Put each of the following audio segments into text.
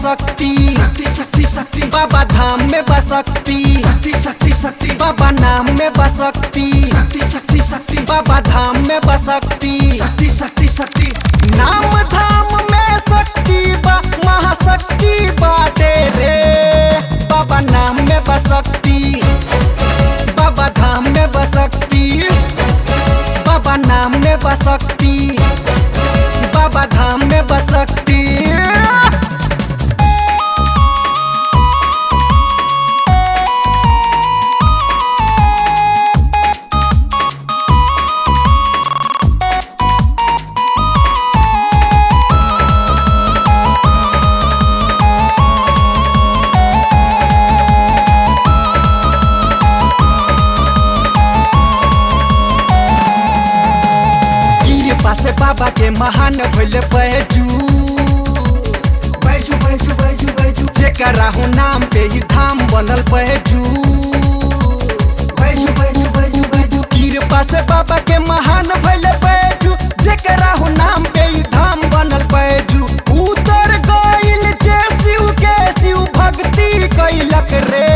शक्ति शक्ति शक्ति शक्ति बाबा धाम में बसक्ति शक्ति शक्ति शक्ति बाबा नाम में बसक्ति शक्ति शक्ति शक्ति बाबा धाम में बसक्ति शक्ति शक्ति शक्ति नाम धाम में शक्ति बा महाशक्ति बाटे रे बाबा नाम में बसक्ति बाबा धाम में बसक्ति बाबा नाम में बसक्ति बाबा धाम में बसक्ति। पासे बाबा के महान भइले बैजू बैजू बैजू बैजू बैजू जेकरा हो नाम पे ही धाम बनल बैजू बैजू बैजू बैजू बैजू कृपा से बाबा के महान भइले बैजू जेकरा हो नाम पे ही धाम बनल बैजू उतर गइल जे शिव के शिव भक्ति कैलक रे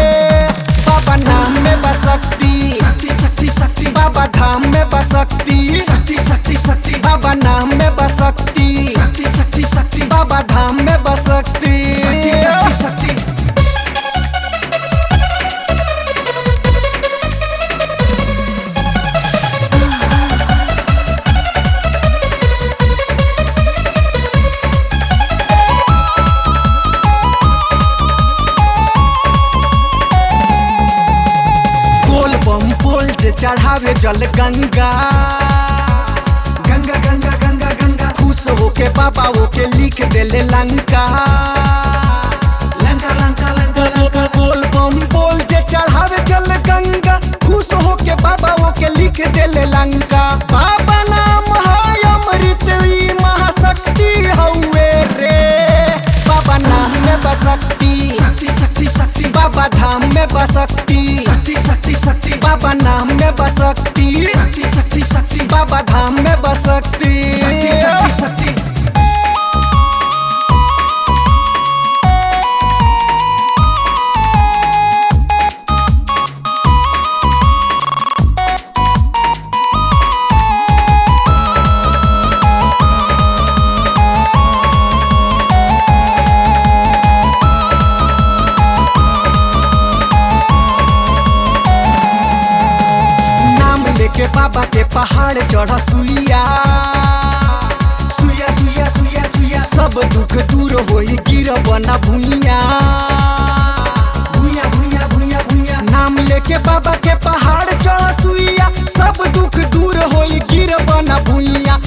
बाबा नाम में बसक्ति शक्ति शक्ति शक्ति बाबा धाम में बसक्ति शक्ति शक्ति शक्ति बाबा नाम में बसक्ति शक्ति शक्ति शक्ति बाबा धाम में बसक्ति शक्ति शक्ति शक्ति। बोल बम बोल जे चढ़ावे जल गंगा गंगा गंगा गंगा गंगा खुश होके बाबा वो के लिख देले लंका लंका लंका लंका बोल बम बोल जे चढ़ावे जल गंगा खुश होके बाबा वो के लिख देले लंका बाबा नाम है अमृत ई महाशक्ति हउए रे बाबा नाम में बसक्ति शक्ति शक्ति शक्ति बाबा धाम में बसक्ति शक्ति शक्ति शक्ति बाबा नाम में बसक्ति शक्ति शक्ति शक्ति बाबा धाम में बसक्ति शक्ति शक्ति शक्ति। के बाबा के पहाड़ चढ़ सुइया सुइया सुइया सुइया सुइया सब दुख दूर होई गिर बना भुइया भुइया भुइया भुइया भुइया नाम लेके बाबा के पहाड़ चढ़ सुइया सब दुख दूर होई गिर बना भुइया।